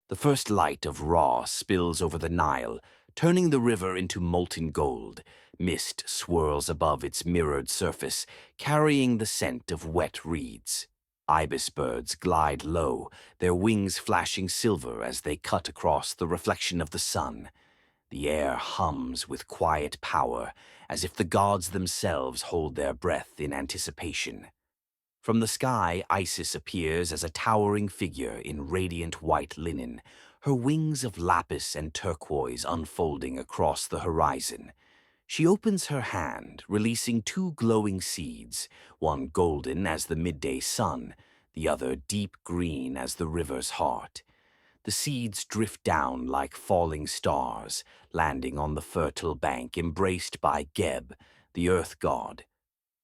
The first light of Ra spills over the Nile, turning the river into molten gold. Mist swirls above its mirrored surface, carrying the scent of wet reeds. Ibis birds glide low, their wings flashing silver as they cut across the reflection of the sun. The air hums with quiet power, as if the gods themselves hold their breath in anticipation. From the sky, Isis appears as a towering figure in radiant white linen, her wings of lapis and turquoise unfolding across the horizon. She opens her hand, releasing two glowing seeds, one golden as the midday sun, the other deep green as the river's heart. The seeds drift down like falling stars, landing on the fertile bank embraced by Geb, the earth god.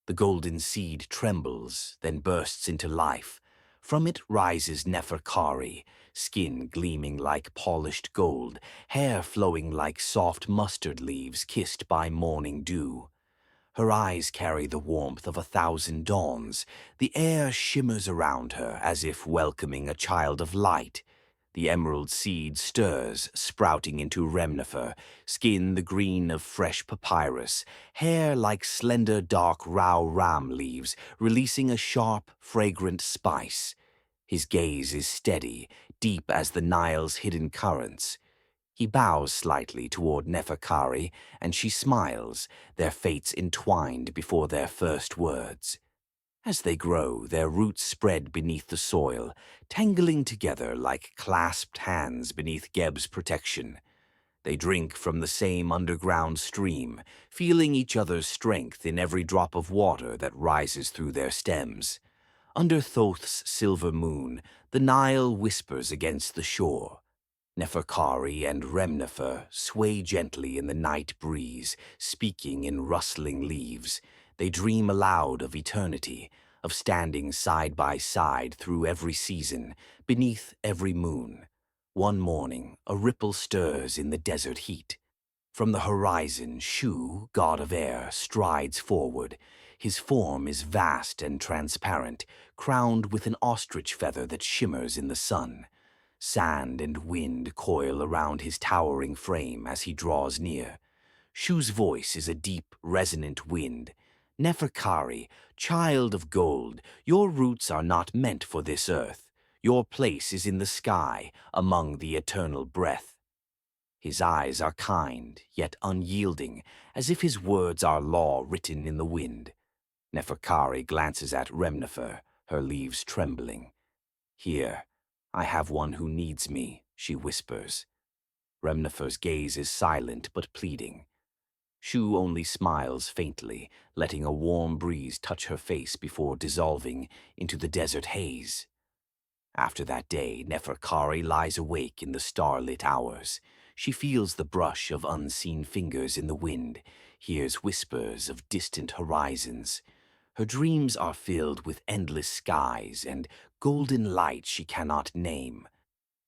The golden seed trembles, then bursts into life. From it rises Neferkari, skin gleaming like polished gold, hair flowing like soft mustard leaves kissed by morning dew. Her eyes carry the warmth of 1,000 dawns. The air shimmers around her as if welcoming a child of light. The emerald seed stirs, sprouting into remnifer, skin the green of fresh papyrus, hair like slender dark rao ram leaves, releasing a sharp, fragrant spice. His gaze is steady, deep as the Nile's hidden currents. He bows slightly toward Neferkari, and she smiles, their fates entwined before their first words. As they grow, their roots spread beneath the soil, tangling together like clasped hands beneath Geb's protection. They drink from the same underground stream, feeling each other's strength in every drop of water that rises through their stems. Under Thoth's silver moon, the Nile whispers against the shore. Neferkari and Remnefer sway gently in the night breeze, speaking in rustling leaves. They dream aloud of eternity, of standing side by side through every season, beneath every moon. One morning, a ripple stirs in the desert heat. From the horizon, Shu, god of air, strides forward. His form is vast and transparent, crowned with an ostrich feather that shimmers in the sun. Sand and wind coil around his towering frame as he draws near. Shu's voice is a deep, resonant wind. Neferkari, child of gold, your roots are not meant for this earth. Your place is in the sky, among the eternal breath. His eyes are kind, yet unyielding, as if his words are law written in the wind. Neferkari glances at Remnefer, her leaves trembling. Here, I have one who needs me, she whispers. Remnefer's gaze is silent but pleading. Shu only smiles faintly, letting a warm breeze touch her face before dissolving into the desert haze. After that day, Neferkari lies awake in the starlit hours. She feels the brush of unseen fingers in the wind, hears whispers of distant horizons. Her dreams are filled with endless skies and golden light she cannot name.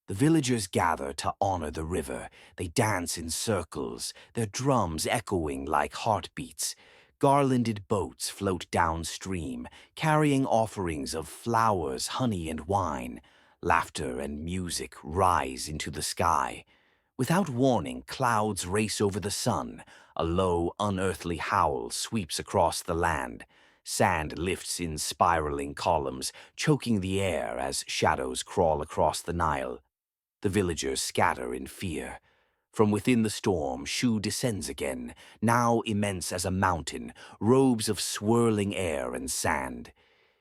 The villagers gather to honor the river. They dance in circles, their drums echoing like heartbeats. Garlanded boats float downstream, carrying offerings of flowers, honey, and wine. Laughter and music rise into the sky. Without warning, clouds race over the sun. A low, unearthly howl sweeps across the land. Sand lifts in spiraling columns, choking the air as shadows crawl across the Nile. The villagers scatter in fear. From within the storm, Shu descends again, now immense as a mountain, robes of swirling air and sand.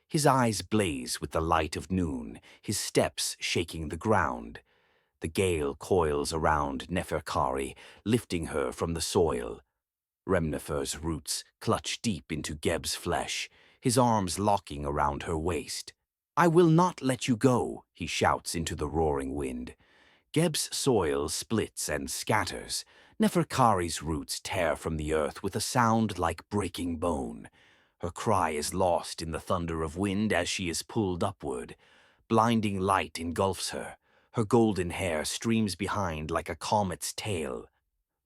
His eyes blaze with the light of noon, his steps shaking the ground. The gale coils around Neferkari, lifting her from the soil. Remnefer's roots clutch deep into Geb's flesh, his arms locking around her waist. "I will not let you go," he shouts into the roaring wind. Geb's soil splits and scatters. Neferkari's roots tear from the earth with a sound like breaking bone. Her cry is lost in the thunder of wind as she is pulled upward. Blinding light engulfs her. Her golden hair streams behind like a comet's tail.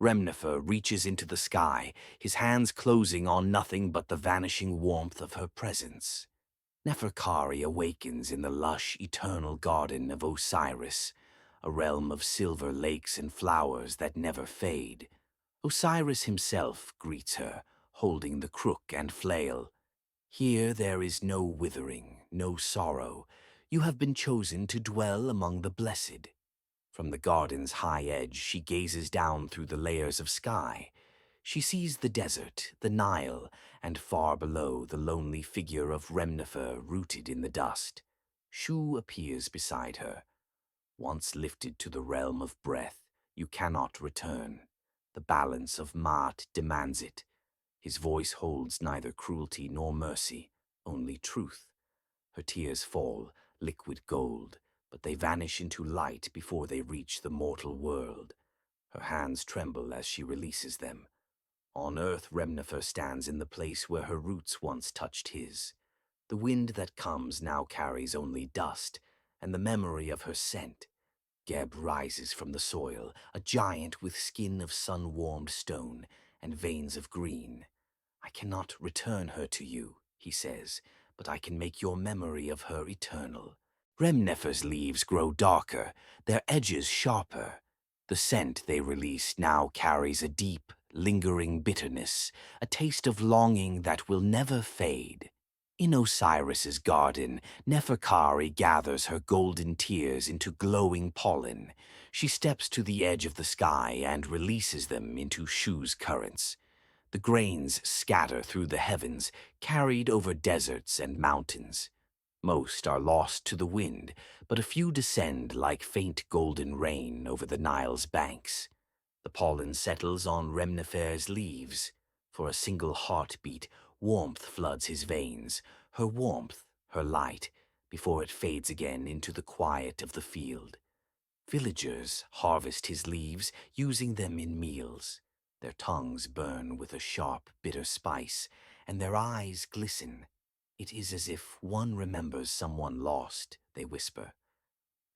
Remnefer reaches into the sky, his hands closing on nothing but the vanishing warmth of her presence. Neferkari awakens in the lush, eternal garden of Osiris. a realm of silver lakes and flowers that never fade. Osiris himself greets her, holding the crook and flail. Here there is no withering, no sorrow. You have been chosen to dwell among the blessed. From the garden's high edge she gazes down through the layers of sky. She sees the desert, the Nile, and far below the lonely figure of Remnefer rooted in the dust. Shu appears beside her. Once lifted to the realm of breath, you cannot return. The balance of Maat demands it. His voice holds neither cruelty nor mercy, only truth. Her tears fall, liquid gold, but they vanish into light before they reach the mortal world. Her hands tremble as she releases them. On earth, Remnefer stands in the place where her roots once touched his. The wind that comes now carries only dust, and the memory of her scent. Geb rises from the soil, a giant with skin of sun-warmed stone and veins of green. I cannot return her to you, he says, but I can make your memory of her eternal. Remnefer's leaves grow darker, their edges sharper. The scent they release now carries a deep, lingering bitterness, a taste of longing that will never fade. In Osiris's garden, Neferkari gathers her golden tears into glowing pollen. She steps to the edge of the sky and releases them into Shu's currents. The grains scatter through the heavens, carried over deserts and mountains. Most are lost to the wind, but a few descend like faint golden rain over the Nile's banks. The pollen settles on Remnefer's leaves. For a single heartbeat, warmth floods his veins, her warmth, her light, before it fades again into the quiet of the field. Villagers harvest his leaves, using them in meals. Their tongues burn with a sharp, bitter spice, and their eyes glisten. It is as if one remembers someone lost, they whisper.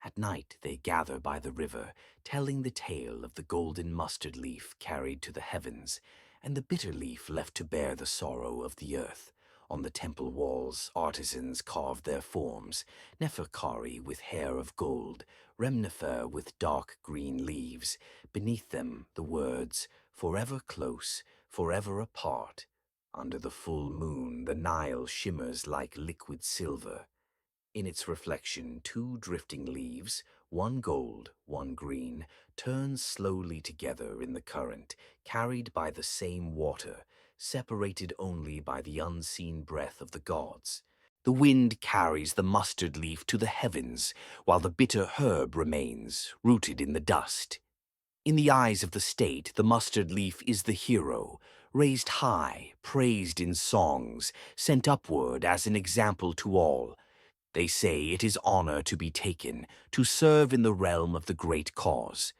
At night they gather by the river, telling the tale of the golden mustard leaf carried to the heavens, and the bitter leaf left to bear the sorrow of the earth. On the temple walls, artisans carved their forms, Neferkari with hair of gold, Remnefer with dark green leaves. Beneath them the words, forever close, forever apart. Under the full moon, the Nile shimmers like liquid silver. In its reflection, two drifting leaves, one gold, one green, turn slowly together in the current, carried by the same water, separated only by the unseen breath of the gods. The wind carries the mustard leaf to the heavens, while the bitter herb remains, rooted in the dust. In the eyes of the state, the mustard leaf is the hero, raised high, praised in songs, sent upward as an example to all. They say it is honor to be taken, to serve in the realm of the great cause.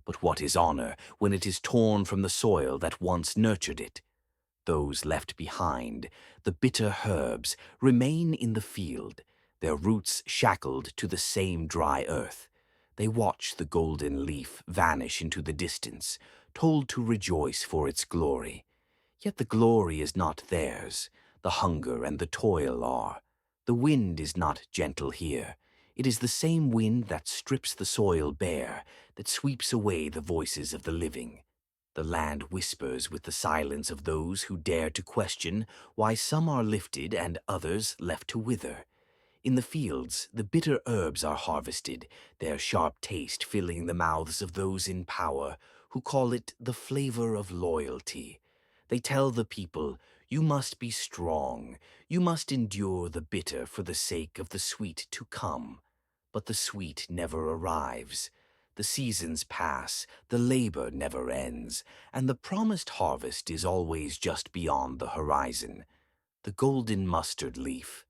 But what is honor when it is torn from the soil that once nurtured it? Those left behind, the bitter herbs, remain in the field, their roots shackled to the same dry earth. They watch the golden leaf vanish into the distance, told to rejoice for its glory. Yet the glory is not theirs, the hunger and the toil are. The wind is not gentle here. It is the same wind that strips the soil bare, that sweeps away the voices of the living. The land whispers with the silence of those who dare to question why some are lifted and others left to wither. In the fields, the bitter herbs are harvested, their sharp taste filling the mouths of those in power, who call it the flavor of loyalty. They tell the people, you must be strong, you must endure the bitter for the sake of the sweet to come. But the sweet never arrives. The seasons pass, the labor never ends, and the promised harvest is always just beyond the horizon. The golden mustard leaf.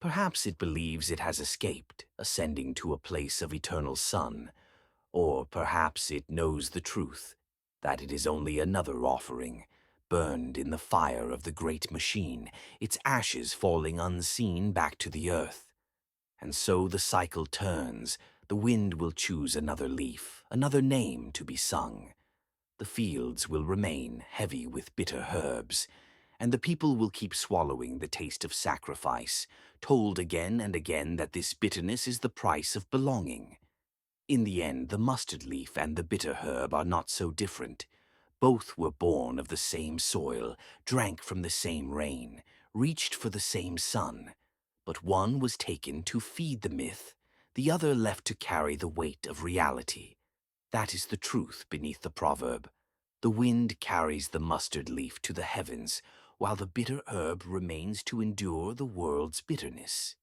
Perhaps it believes it has escaped, ascending to a place of eternal sun. Or perhaps it knows the truth, that it is only another offering, burned in the fire of the great machine, its ashes falling unseen back to the earth. And so the cycle turns. The wind will choose another leaf, another name to be sung. The fields will remain heavy with bitter herbs, and the people will keep swallowing the taste of sacrifice, told again and again that this bitterness is the price of belonging. In the end, the mustard leaf and the bitter herb are not so different. Both were born of the same soil, drank from the same rain, reached for the same sun. But one was taken to feed the myth, the other left to carry the weight of reality. That is the truth beneath the proverb. The wind carries the mustard leaf to the heavens, while the bitter herb remains to endure the world's bitterness.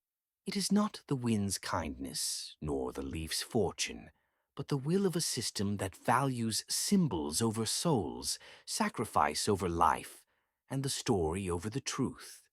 It is not the wind's kindness, nor the leaf's fortune, but the will of a system that values symbols over souls, sacrifice over life, and the story over the truth.